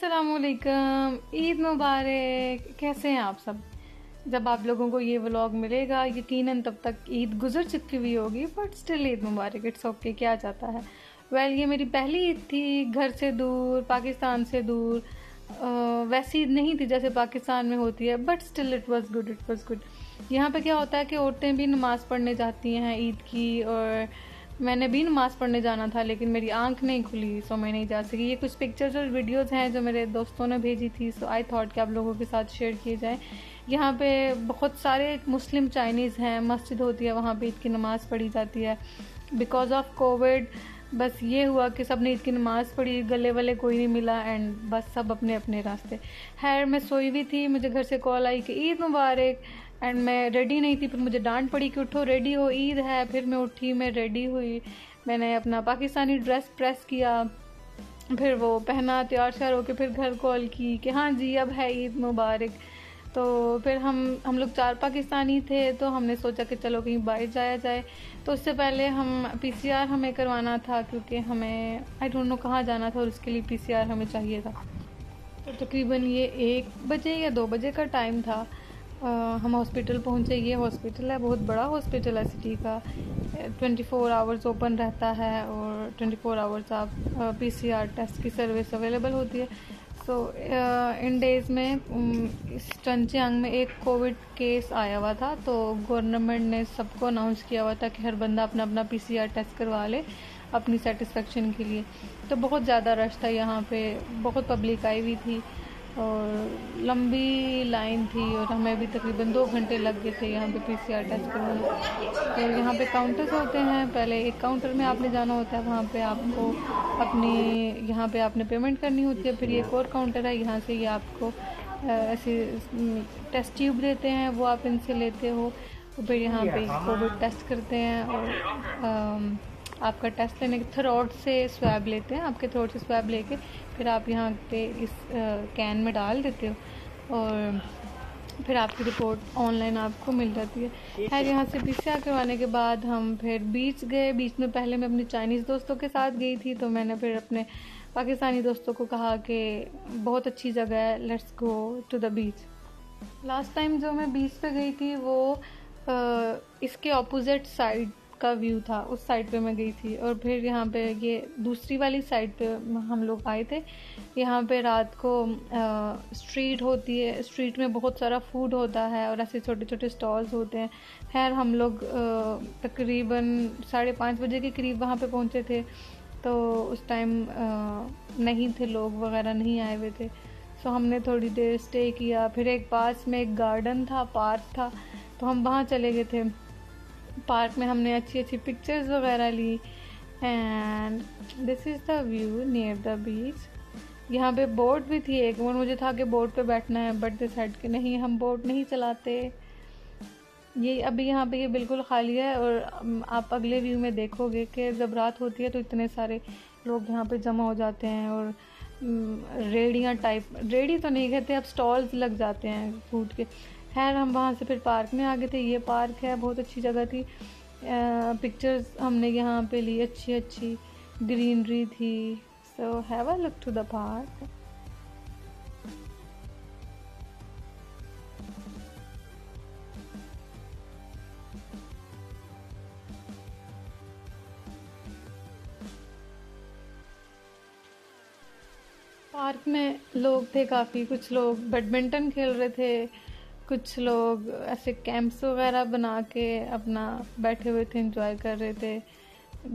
अस्सलामुअलैकुम, ईद मुबारक। कैसे हैं आप सब? जब आप लोगों को ये व्लॉग मिलेगा यकीनन तब तक ईद गुजर चुकी हुई होगी, but still Eid Mubarak. It's okay, क्या जाता है। ये मेरी पहली ईद थी घर से दूर, पाकिस्तान से दूर। वैसी ईद नहीं थी जैसे पाकिस्तान में होती है, but still it was good, it was good. यहाँ पे क्या होता है कि औरतें भी नमाज़ पढ़ने जाती हैं ईद की, और मैंने भी नमाज़ पढ़ने जाना था लेकिन मेरी आंख नहीं खुली, सो मैं नहीं जा सकी। ये कुछ पिक्चर्स और वीडियोस हैं जो मेरे दोस्तों ने भेजी थी, सो आई थॉट कि आप लोगों के साथ शेयर किए जाएं। यहाँ पे बहुत सारे मुस्लिम चाइनीज़ हैं, मस्जिद होती है वहाँ पे ईद की नमाज़ पढ़ी जाती है। बिकॉज ऑफ कोविड बस ये हुआ कि सब ने ईद की नमाज़ पढ़ी, गले वाले कोई नहीं मिला, एंड बस सब अपने अपने रास्ते। खैर मैं सोई हुई थी, मुझे घर से कॉल आई कि ईद मुबारक, एंड मैं रेडी नहीं थी। फिर मुझे डांट पड़ी कि उठो रेडी हो, ईद है। फिर मैं उठी, मैं रेडी हुई, मैंने अपना पाकिस्तानी ड्रेस प्रेस किया, फिर वो पहना, तैयार श्यार होके फिर घर कॉल की कि हाँ जी अब है ईद मुबारक। तो फिर हम लोग 4 पाकिस्तानी थे, तो हमने सोचा कि चलो कहीं बाहर जाया जाए। तो उससे पहले हम PCR हमें करवाना था, क्योंकि हमें आई डोंट नो कहाँ जाना था और उसके लिए PCR हमें चाहिए था। तो तकरीबन ये 1 बजे या 2 बजे का टाइम था। हम हॉस्पिटल पहुँचे। ये हॉस्पिटल है, बहुत बड़ा हॉस्पिटल है सिटी का। 24 आवर्स ओपन रहता है और 24 आवर्स आप PCR टेस्ट की सर्विस अवेलेबल होती है। सो इन डेज़ में इस चंचियांग में एक कोविड केस आया हुआ था, तो गवर्नमेंट ने सबको अनाउंस किया हुआ था कि हर बंदा अपना अपना PCR टेस्ट करवा ले अपनी सेटिस्फेक्शन के लिए। तो बहुत ज़्यादा रश था यहाँ पे, बहुत पब्लिक आई हुई थी और लंबी लाइन थी, और हमें भी तकरीबन 2 घंटे लग गए थे यहाँ पे PCR टेस्ट करवाने। तो यहाँ पे काउंटर्स होते हैं, पहले एक काउंटर में आपने जाना होता है, वहाँ पे आपको यहाँ पे आपने पेमेंट करनी होती है। फिर ये एक और काउंटर है, यहाँ से ये आपको ऐसे टेस्ट ट्यूब देते हैं, वो आप इनसे लेते हो। फिर यहाँ पे कोविड टेस्ट करते हैं और आपका टेस्ट लेने के थ्रोट से स्वैब लेते हैं, आपके थ्रोट से स्वैब लेके फिर आप यहाँ पे इस कैन में डाल देते हो और फिर आपकी रिपोर्ट ऑनलाइन आपको मिल जाती है। खैर यहाँ से PCR करवाने के बाद हम फिर बीच गए। बीच में पहले मैं अपनी चाइनीज़ दोस्तों के साथ गई थी, तो मैंने फिर अपने पाकिस्तानी दोस्तों को कहा कि बहुत अच्छी जगह है, let's go to the beach. Last time जो मैं बीच पे गई थी वो इसके ऑपोजिट साइड का व्यू था, उस साइड पे मैं गई थी। और फिर यहाँ पे ये दूसरी वाली साइड पे हम लोग आए थे। यहाँ पे रात को स्ट्रीट होती है, स्ट्रीट में बहुत सारा फूड होता है और ऐसे छोटे छोटे स्टॉल्स होते हैं। खैर हम लोग तकरीबन 5:30 बजे के करीब वहाँ पे पहुँचे थे, तो उस टाइम नहीं थे, लोग वगैरह नहीं आए हुए थे। सो हमने थोड़ी देर स्टे किया। फिर एक पास में एक गार्डन था, पार्क था, तो हम वहाँ चले गए थे। पार्क में हमने अच्छी अच्छी पिक्चर्स वगैरह ली, and this is the view near the beach. यहाँ पे बोट भी थी एक, और मुझे था कि बोट पे बैठना है, बट डिसाइड कि नहीं, हम बोट नहीं चलाते। ये अभी यहाँ पे ये बिल्कुल खाली है, और आप अगले व्यू में देखोगे कि जब रात होती है तो इतने सारे लोग यहाँ पे जमा हो जाते हैं, और रेड़ियाँ टाइप, रेड़ी तो नहीं कहते, अब स्टॉल्स लग जाते हैं फूड के। खैर हम वहाँ से फिर पार्क में आ गए थे। ये पार्क है, बहुत अच्छी जगह थी। पिक्चर्स हमने यहाँ पे ली, अच्छी अच्छी ग्रीनरी थी। So have a look to the park. Park में लोग थे काफ़ी, कुछ लोग बैडमिंटन खेल रहे थे, कुछ लोग ऐसे कैंप्स वगैरह बना के अपना बैठे हुए थे, एंजॉय कर रहे थे,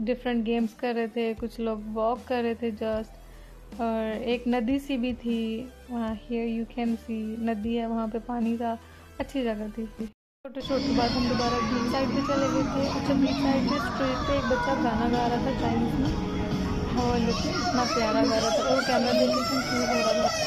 डिफरेंट गेम्स कर रहे थे, कुछ लोग वॉक कर रहे थे जस्ट। और एक नदी सी भी थी वहाँ, हियर यू कैन सी, नदी है वहाँ पे, पानी था, अच्छी जगह थी। छोटे छोटे बाद हम दोबारा बीच साइड पे चले गए थे। अच्छा, बीच साइड पे स्ट्रीट पे एक बच्चा गाना गा रहा था चाइनीज़ में, और इतना प्यारा गा रहा था, और कैमरा देखे कंफ्यूज हो रहा था।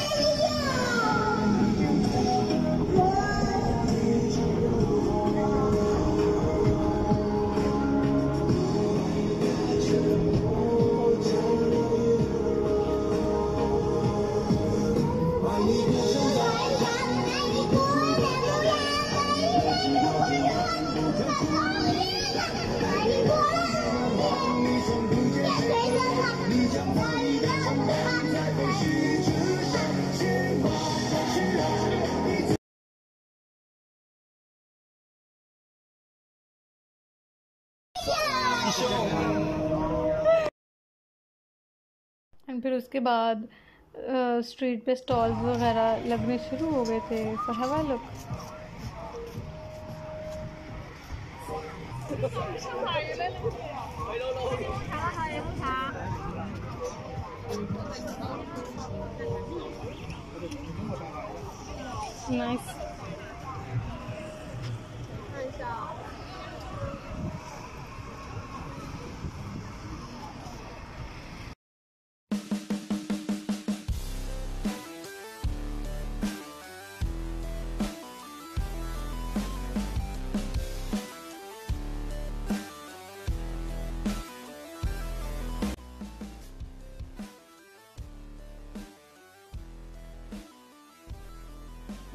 एंड फिर उसके बाद स्ट्रीट पे स्टॉल्स वगैरह लगने शुरू हो गए थे। सो हैव अ लुक। नाइस।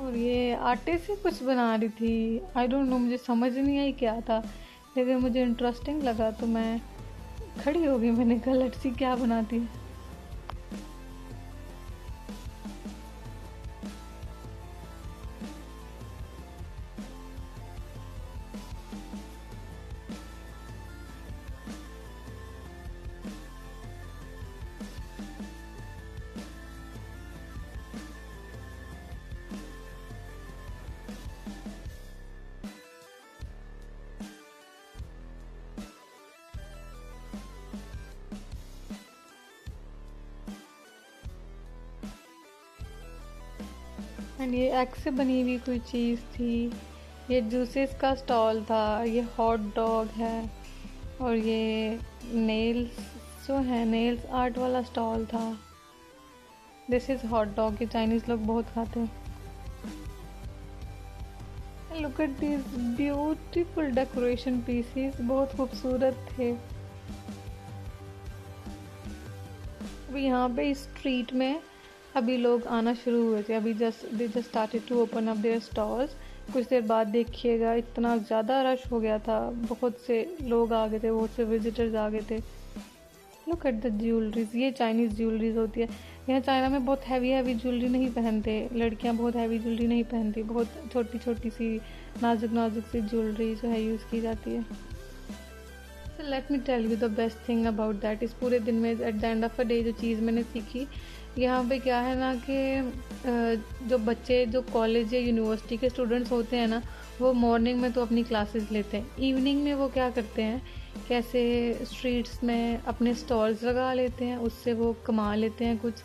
और ये आटे से कुछ बना रही थी, आई डोंट नो, मुझे समझ नहीं आई क्या था, लेकिन मुझे इंटरेस्टिंग लगा तो मैं खड़ी हो गई। मैंने कहा लेट्स सी क्या बनाती है। एंड ये एग से बनी हुई कोई चीज़ थी। ये जूसेस का स्टॉल था। ये हॉट डॉग है। और ये नेल्स जो है, नेल्स आर्ट वाला स्टॉल था। This is hot dog. ये चाइनीज़ लोग बहुत खाते हैं। Look at this beautiful decoration pieces, बहुत खूबसूरत थे। अभी यहाँ पे इस स्ट्रीट में अभी लोग आना शुरू हुए थे। अभी they just started to open up their stalls. कुछ देर बाद देखिएगा इतना ज़्यादा रश हो गया था, बहुत से लोग आ गए थे, बहुत से विजिटर्स आ गए थे। Look at the jewelleries. ये चाइनीज़ ज्वेलरीज होती है। यहाँ चाइना में बहुत हैवी ज्वेलरी नहीं पहनते, लड़कियाँ बहुत हैवी ज्वेलरी नहीं पहनती, बहुत छोटी छोटी सी नाजुक नाजुक सी ज्वेलरी जो है यूज़ की जाती है। So let me tell you the best thing about that. इस पूरे दिन में at the end of a day जो चीज़ मैंने सीखी, यहाँ पे क्या है ना कि जो बच्चे जो कॉलेज या यूनिवर्सिटी के स्टूडेंट्स होते हैं ना, वो मॉर्निंग में तो अपनी क्लासेस लेते हैं, इवनिंग में वो क्या करते हैं, कैसे स्ट्रीट्स में अपने स्टॉल्स लगा लेते हैं, उससे वो कमा लेते हैं कुछ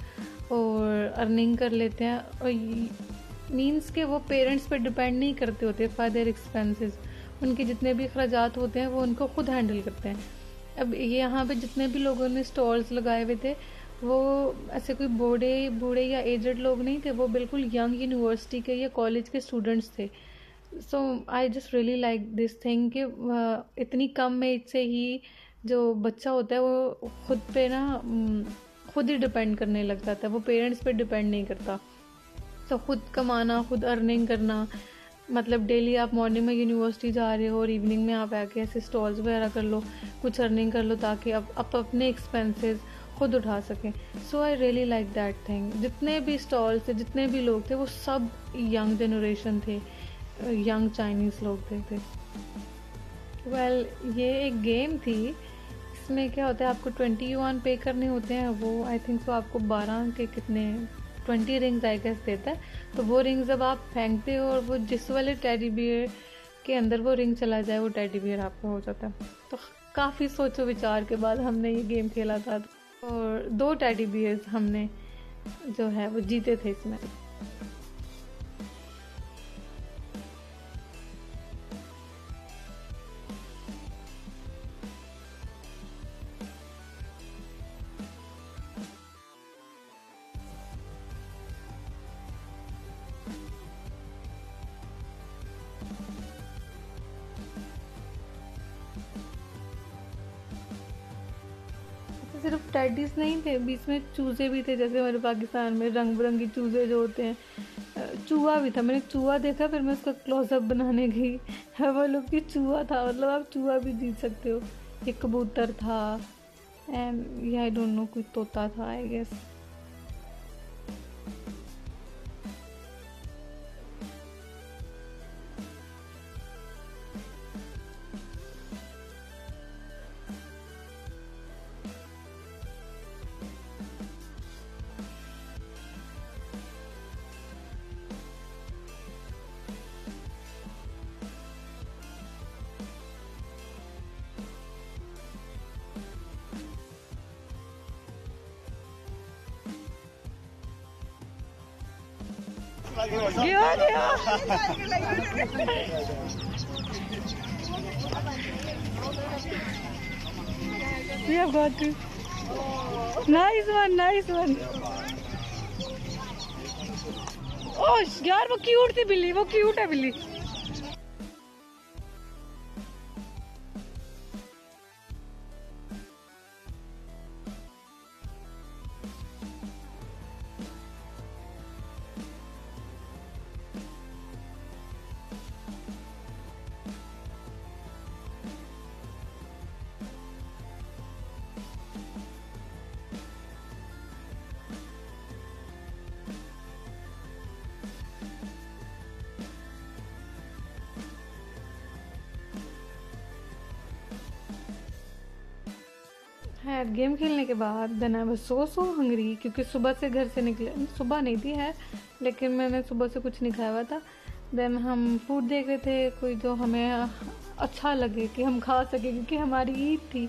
और अर्निंग कर लेते हैं। और मीन्स के वो पेरेंट्स पे डिपेंड नहीं करते होते फॉर देयर एक्सपेंसेस। उनके जितने भी अखराजात होते हैं वो उनको खुद हैंडल करते हैं। अब ये यहाँ पे जितने भी लोगों ने स्टॉल्स लगाए हुए थे, वो ऐसे कोई बूढ़े या एजड लोग नहीं थे, वो बिल्कुल यंग यूनिवर्सिटी के या कॉलेज के स्टूडेंट्स थे। So I just really like this thing कि इतनी कम एज से ही जो बच्चा होता है वो खुद पे ना खुद ही डिपेंड करने लग जाता है, वो पेरेंट्स पे डिपेंड नहीं करता। तो खुद कमाना, खुद अर्निंग करना, मतलब डेली आप मॉर्निंग में यूनिवर्सिटी जा रहे हो और इवनिंग में आप आके ऐसे स्टॉल्स वगैरह कर लो, कुछ अर्निंग कर लो ताकि आप अपने एक्सपेंसेस खुद उठा सकें। So I really like that thing. जितने भी स्टॉल्स थे, जितने भी लोग थे, वो सब यंग जनरेशन थे, यंग चाइनीज़ लोग थे। वेल ये एक गेम थी। इसमें क्या होता है, आपको 20 युआन पे करने होते हैं। वो आई थिंक सो आपको 12 के कितने 20 रिंग्स आई गेस देता है। तो वो रिंग जब आप फेंकते हो और वो जिस वाले टेडी बियर के अंदर वो रिंग चला जाए, वो टेडी बियर आपका हो जाता है। तो काफ़ी सोचो विचार के बाद हमने ये गेम खेला था और 2 टेडी बियर्स हमने जो है वो जीते थे इसमें। सिर्फ टेडीज नहीं थे, बीच में चूजे भी थे, जैसे हमारे पाकिस्तान में रंग बिरंगी चूजे जो होते हैं। चूहा भी था, मैंने चूहा देखा, फिर मैं उसका क्लोजअप बनाने गई। वो लोग की चूहा था, मतलब आप चूहा भी जीत सकते हो। एक कबूतर था एंड ये आई डोंट नो कोई तोता था आई गेस। क्या गया? We have got to. Nice one, nice one. Oh यार वो क्यूट थी बिल्ली, वो क्यूट है बिल्ली. है गेम खेलने के बाद then I was so hungry, क्योंकि सुबह से घर से निकले, सुबह नहीं थी है लेकिन मैंने सुबह से कुछ नहीं खाया हुआ था. देन हम फूड देख रहे थे कोई जो हमें अच्छा लगे कि हम खा सके, क्योंकि हमारी ईद थी.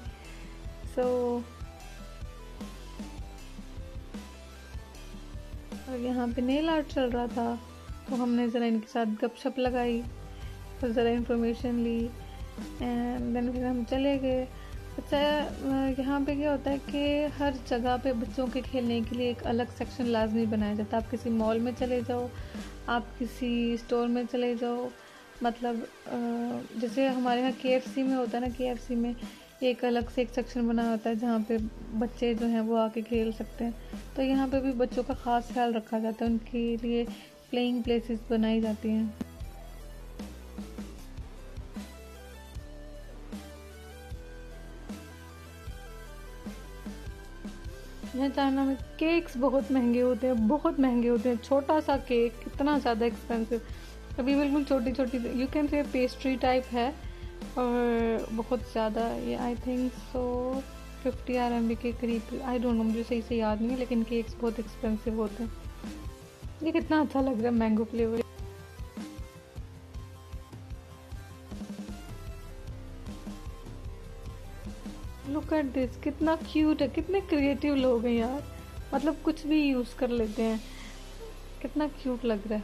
सो और यहाँ पे नेल आर्ट चल रहा था, तो हमने ज़रा इनके साथ गपशप लगाई और ज़रा इन्फॉर्मेशन ली एंड देन फिर हम चले गए. अच्छा, यहाँ पे क्या होता है कि हर जगह पे बच्चों के खेलने के लिए एक अलग सेक्शन लाजमी बनाया जाता है. आप किसी मॉल में चले जाओ, आप किसी स्टोर में चले जाओ, मतलब जैसे हमारे यहाँ KFC में होता है ना, KFC में एक अलग से एक सेक्शन बना होता है जहाँ पे बच्चे जो हैं वो आके खेल सकते हैं. तो यहाँ पे भी बच्चों का ख़ास ख्याल रखा जाता है, उनके लिए प्लेइंग प्लेसेस बनाई जाती हैं. यहाँ चाइना में केक्स बहुत महंगे होते हैं, बहुत महंगे होते हैं. छोटा सा केक इतना ज़्यादा एक्सपेंसिव, अभी बिल्कुल छोटी छोटी, you can say pastry type है और बहुत ज़्यादा. ये आई थिंक सो 50 RMB के करीब, आई डोंट नो, मुझे सही से याद नहीं है, लेकिन केक्स बहुत एक्सपेंसिव होते हैं. ये कितना अच्छा लग रहा है mango flavour. Look at this, कितना क्यूट है, कितने क्रिएटिव लोग हैं यार, मतलब कुछ भी यूज कर लेते हैं. कितना क्यूट लग रहा है.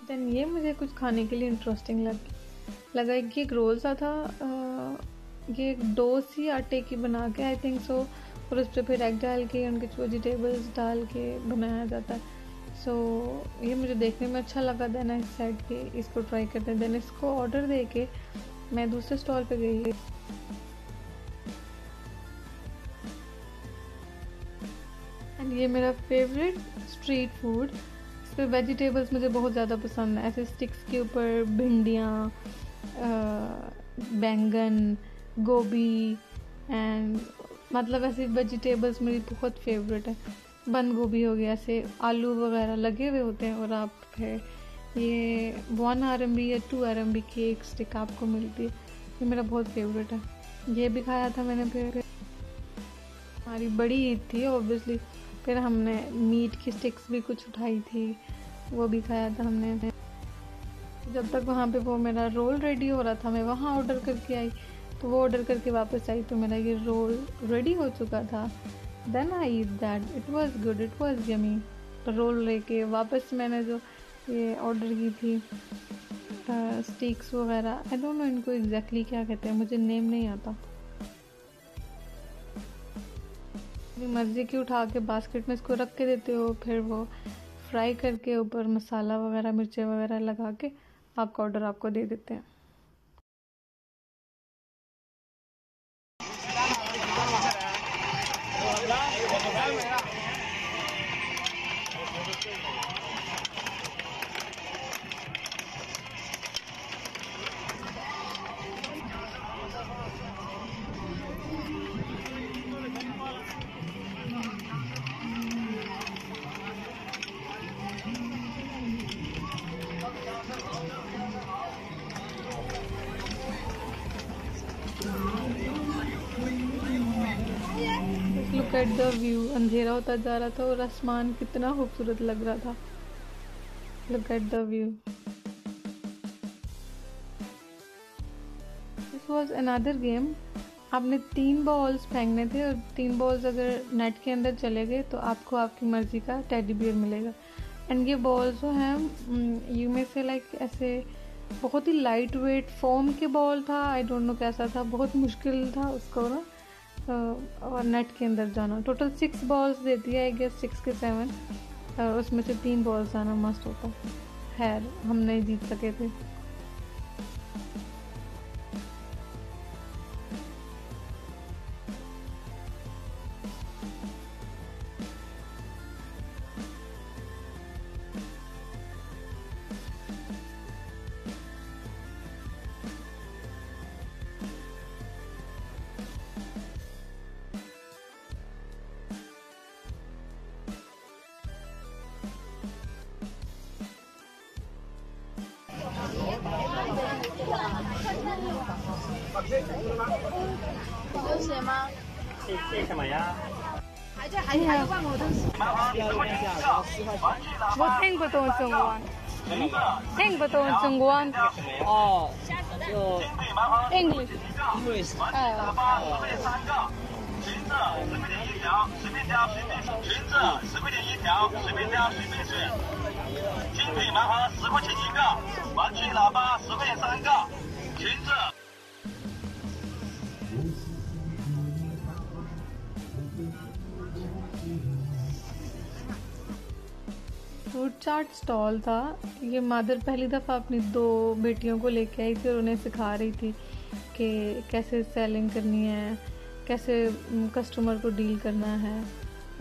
देन ये मुझे कुछ खाने के लिए इंटरेस्टिंग लगा कि एक रोल सा था. ये एक डो सी आटे की बना के आई थिंक सो, और उस पर फिर एग डाल के उनके वेजिटेबल्स डाल के बनाया जाता है. सो ये मुझे देखने में अच्छा लगा. देन आई सेड कि इसको ट्राई करते हैं. देन इसको ऑर्डर दे के मैं दूसरे स्टॉल पे गई. एंड ये मेरा फेवरेट स्ट्रीट फूड. इस पर वेजिटेबल्स मुझे बहुत ज़्यादा पसंद है. ऐसे स्टिक्स के ऊपर भिंडियाँ, बैंगन, गोभी एंड मतलब ऐसी वेजिटेबल्स मेरी बहुत फेवरेट है. बंद गोभी हो गया, ऐसे आलू वगैरह लगे हुए होते हैं, और आप फिर ये 1 RMB या 2 RMB की एक स्टिक आपको मिलती है. ये मेरा बहुत फेवरेट है. ये भी खाया था मैंने. फिर हमारी बड़ी ईद थी ऑब्वियसली, फिर हमने मीट की स्टिक्स भी कुछ उठाई थी, वो भी खाया था हमने. जब तक वहाँ पे वो मेरा रोल रेडी हो रहा था, मैं वहाँ ऑर्डर करके आई, तो वो ऑर्डर करके वापस आई तो मेरा ये रोल रेडी हो चुका था. Then I eat that, it was good, it was yummy. Roll लेके वापस मैंने जो ये ऑर्डर की थी स्टिक्स वगैरह, आई डोंट नो इनको एग्जैक्टली क्या कहते हैं, मुझे नेम नहीं आता. अपनी मर्ज़ी की उठा के बास्केट में इसको रख के देते हो, फिर वो फ्राई करके ऊपर मसाला वगैरह मिर्चें वगैरह लगा के आपका ऑर्डर आपको दे देते हैं. Look at the view. अंधेरा होता जा रहा था और आसमान कितना खूबसूरत लग रहा था. Look at the view. This was another game आपने 3 बॉल्स फेंकने थे और 3 बॉल्स अगर नेट के अंदर चले गए तो आपको आपकी मर्ज़ी का टेडी बियर मिलेगा। एंड ये बॉल्स जो हैं यू में से लाइक ऐसे बहुत ही लाइट वेट फोम के बॉल था, आई डोंट नो कैसा था, बहुत मुश्किल था उसको ना और नेट के अंदर जाना। टोटल 6 बॉल्स देती है, आई गेस 6 के 7, उसमें से 3 बॉल्स आना मस्ट होता। खैर हम नहीं जीत सके थे।我听不懂中文，听不懂中文。哦，就 English。 English。裙子10块钱一条，10片条随便选。裙子10块钱一条，10片条随便选。金腿盲盒10块钱一个，玩具喇叭10块钱3个。裙子。फ्रूट चाट स्टॉल था। ये मदर पहली दफ़ा अपनी 2 बेटियों को लेके आई थी और उन्हें सिखा रही थी कि कैसे सेलिंग करनी है, कैसे कस्टमर को डील करना है।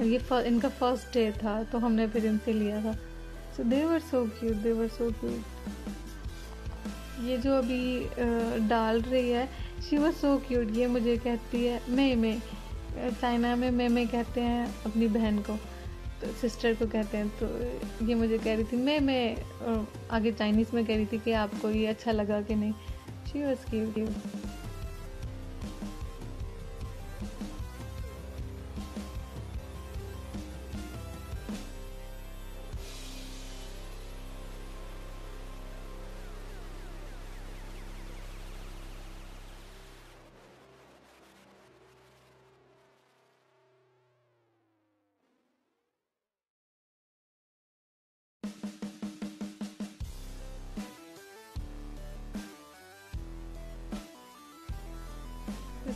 ये इनका फर्स्ट डे था तो हमने फिर इनसे लिया था। सो दे वर सो क्यूट, दे वर सो क्यूट। ये जो अभी डाल रही है शी वाज सो क्यूट। ये मुझे कहती है मैं चाइना में मैं कहते हैं अपनी बहन को, तो सिस्टर को कहते हैं। तो ये मुझे कह रही थी मैं आगे चाइनीज़ में कह रही थी कि आपको ये अच्छा लगा कि नहीं। She was cute.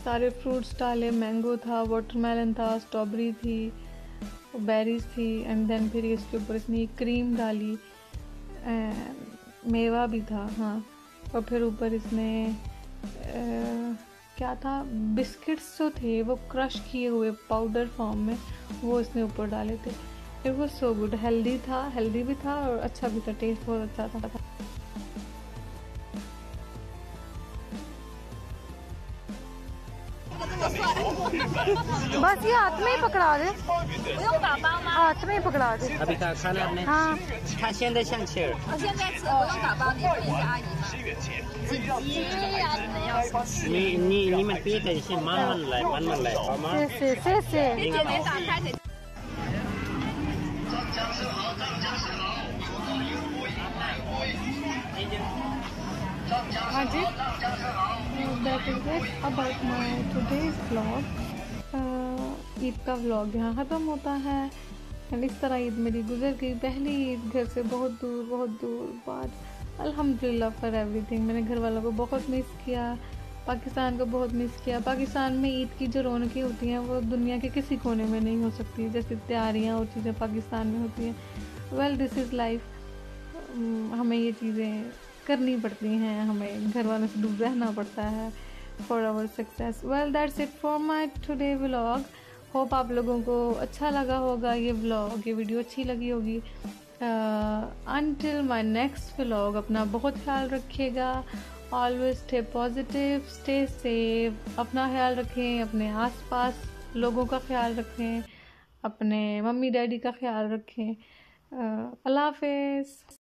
सारे फ्रूट्स डाले, मैंगो था, वाटरमेलन था, स्ट्रॉबेरी थी, बेरीज थी। एंड देन फिर इसके ऊपर इसने क्रीम डाली, मेवा भी था, हाँ। और फिर ऊपर इसने क्या था, बिस्किट्स जो थे वो क्रश किए हुए पाउडर फॉर्म में, वो इसने ऊपर डाले थे। It was so good. Healthy था, हेल्दी भी था और अच्छा भी था, टेस्ट बहुत अच्छा था। बस ये हाथ में ही पकड़ा दे, हाथ में ही पकड़ा दे। अभी का खाना आपने? हाँ। 他现在像气儿。我现在吃，不用打包，你可以是阿姨吗？姐姐呀，你们要生气。你们别担心，慢慢来，慢慢来，好吗？谢谢。你姐姐打开得。हाँ जी, that is it about my today's vlog। Eid का व्लॉग यहाँ ख़त्म होता है। एंड इस तरह ईद मेरी गुजर गई, पहली ईद घर से बहुत दूर बाद। अल्हम्दुलिल्लाह फॉर एवरीथिंग। मैंने घर वालों को बहुत मिस किया, पाकिस्तान को बहुत मिस किया। पाकिस्तान में ईद की जो रौनकें होती हैं वो दुनिया के किसी कोने में नहीं हो सकती, जैसे तैयारियाँ और चीज़ें पाकिस्तान में होती हैं। Well this is life. हमें ये चीज़ें करनी पड़ती हैं, हमें घर वालों से दूर रहना पड़ता है for our success. Well that's it for my today vlog. Hope आप लोगों को अच्छा लगा होगा ये व्लॉग, ये वीडियो अच्छी लगी होगी। अंटिल माई नेक्स्ट व्लॉग, अपना बहुत ख्याल रखिएगा। Always stay positive, stay safe. अपना ख्याल रखें, अपने आसपास लोगों का ख्याल रखें, अपने मम्मी डैडी का ख्याल रखें। अल्लाह हाफिज़।